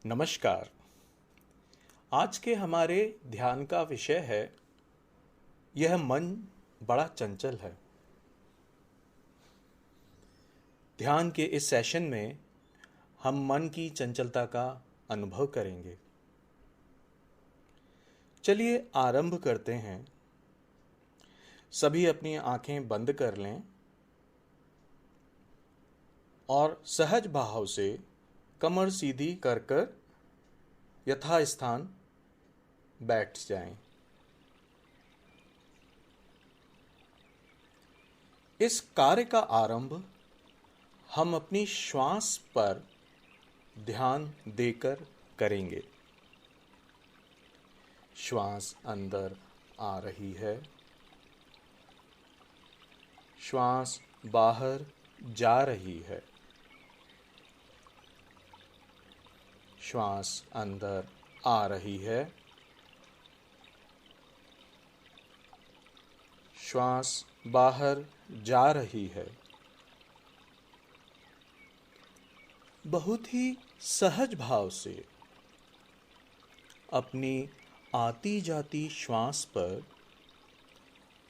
नमस्कार। आज के हमारे ध्यान का विषय है यह मन बड़ा चंचल है। ध्यान के इस सेशन में हम मन की चंचलता का अनुभव करेंगे। चलिए आरंभ करते हैं। सभी अपनी आंखें बंद कर लें और सहज भाव से कमर सीधी कर कर यथास्थान बैठ जाएं। इस कार्य का आरंभ हम अपनी श्वास पर ध्यान देकर करेंगे। श्वास अंदर आ रही है, श्वास बाहर जा रही है। श्वास अंदर आ रही है, श्वास बाहर जा रही है। बहुत ही सहज भाव से अपनी आती जाती श्वास पर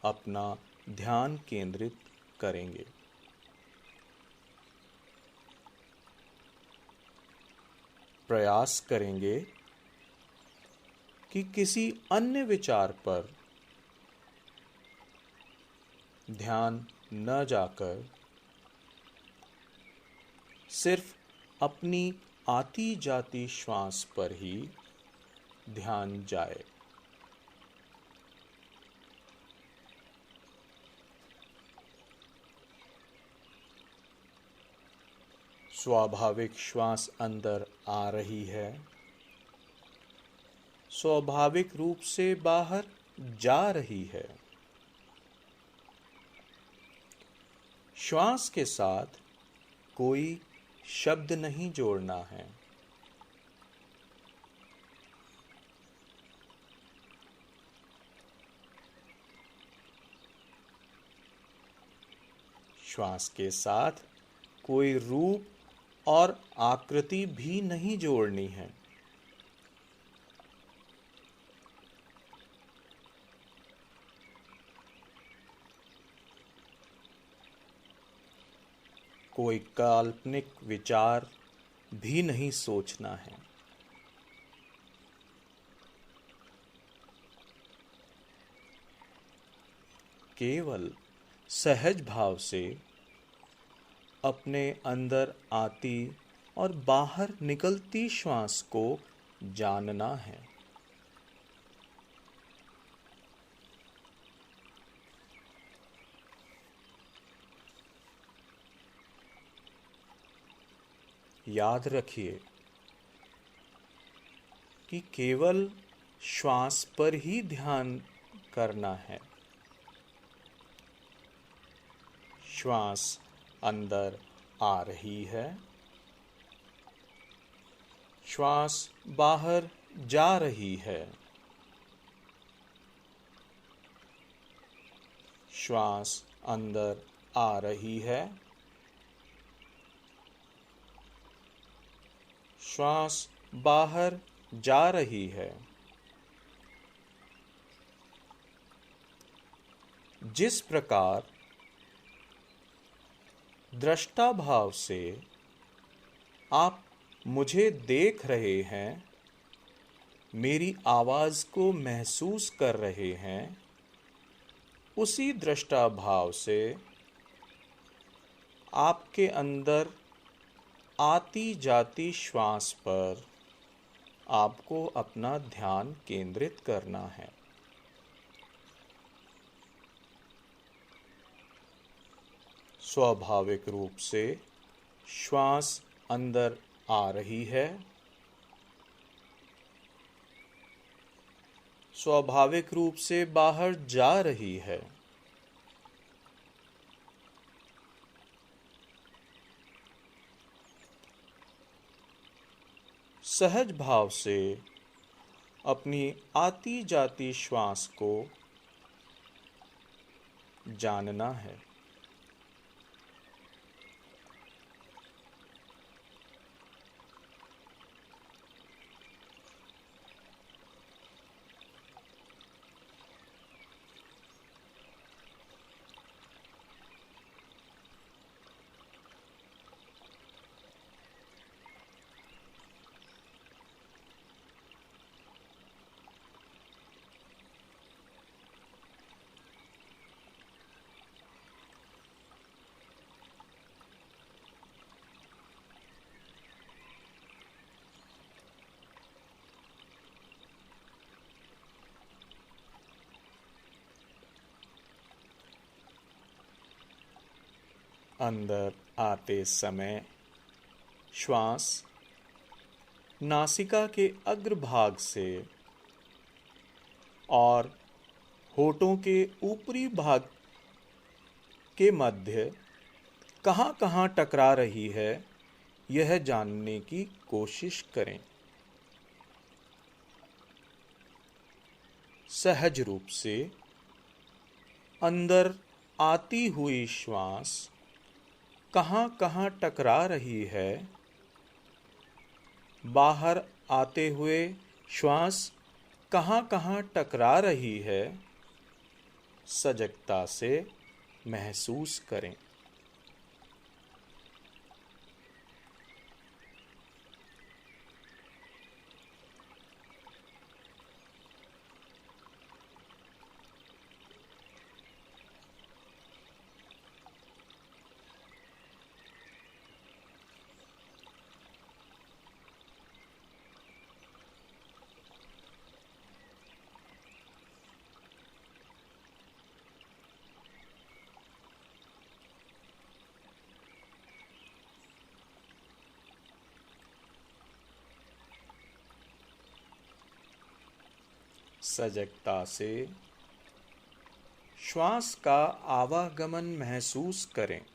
अपना ध्यान केंद्रित करेंगे। प्रयास करेंगे कि किसी अन्य विचार पर ध्यान न जाकर सिर्फ अपनी आती जाती श्वास पर ही ध्यान जाए। स्वाभाविक श्वास अंदर आ रही है, स्वाभाविक रूप से बाहर जा रही है। श्वास के साथ कोई शब्द नहीं जोड़ना है। श्वास के साथ कोई रूप और आकृति भी नहीं जोड़नी है। कोई काल्पनिक विचार भी नहीं सोचना है। केवल सहज भाव से अपने अंदर आती और बाहर निकलती श्वास को जानना है। याद रखिए कि केवल श्वास पर ही ध्यान करना है। श्वास अंदर आ रही है, श्वास बाहर जा रही है। श्वास अंदर आ रही है, श्वास बाहर जा रही है। जिस प्रकार दृष्टा भाव से आप मुझे देख रहे हैं, मेरी आवाज को महसूस कर रहे हैं, उसी दृष्टा भाव से आपके अंदर आती जाती श्वास पर आपको अपना ध्यान केंद्रित करना है। स्वाभाविक रूप से श्वास अंदर आ रही है, स्वाभाविक रूप से बाहर जा रही है। सहज भाव से अपनी आती जाती श्वास को जानना है। अंदर आते समय श्वास नासिका के अग्रभाग से और होठों के ऊपरी भाग के मध्य कहाँ-कहाँ टकरा रही है, यह जानने की कोशिश करें। सहज रूप से अंदर आती हुई श्वास कहाँ-कहाँ टकरा रही है, बाहर आते हुए श्वास कहाँ-कहाँ टकरा रही है, सजगता से महसूस करें। सजगता से श्वास का आवागमन महसूस करें।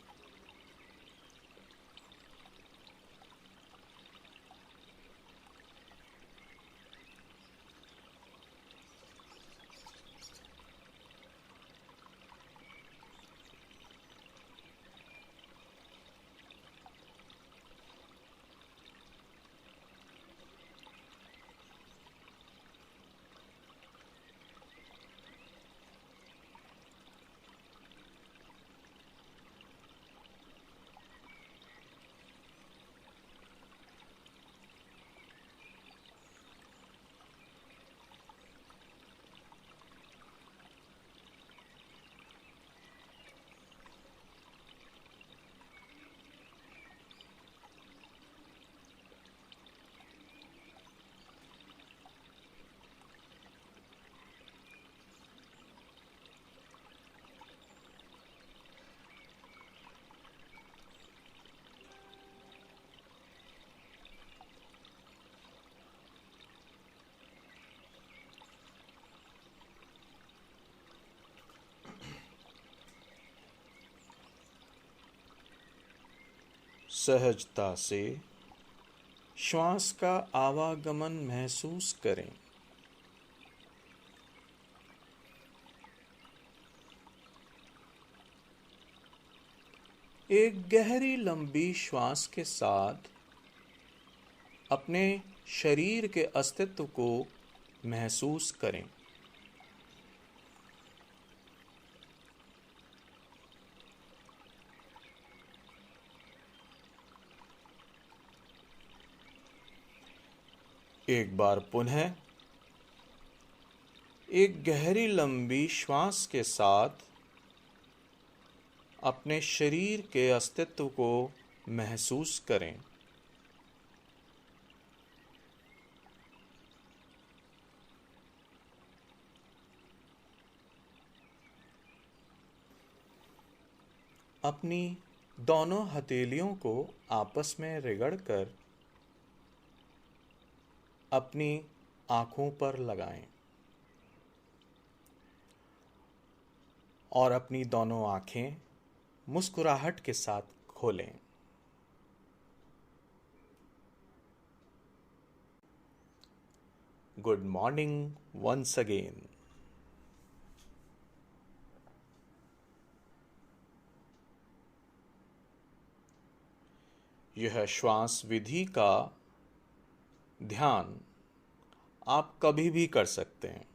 सहजता से श्वास का आवागमन महसूस करें। एक गहरी लंबी श्वास के साथ अपने शरीर के अस्तित्व को महसूस करें। एक बार पुनः एक गहरी लंबी श्वास के साथ अपने शरीर के अस्तित्व को महसूस करें। अपनी दोनों हथेलियों को आपस में रगड़कर अपनी आंखों पर लगाएं और अपनी दोनों आंखें मुस्कुराहट के साथ खोलें। Good morning once again. यह श्वास विधि का ध्यान आप कभी भी कर सकते हैं।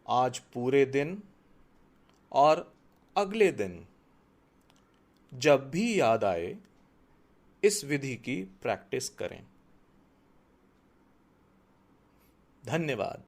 आज पूरे दिन और अगले दिन जब भी याद आए इस विधि की प्रैक्टिस करें। धन्यवाद।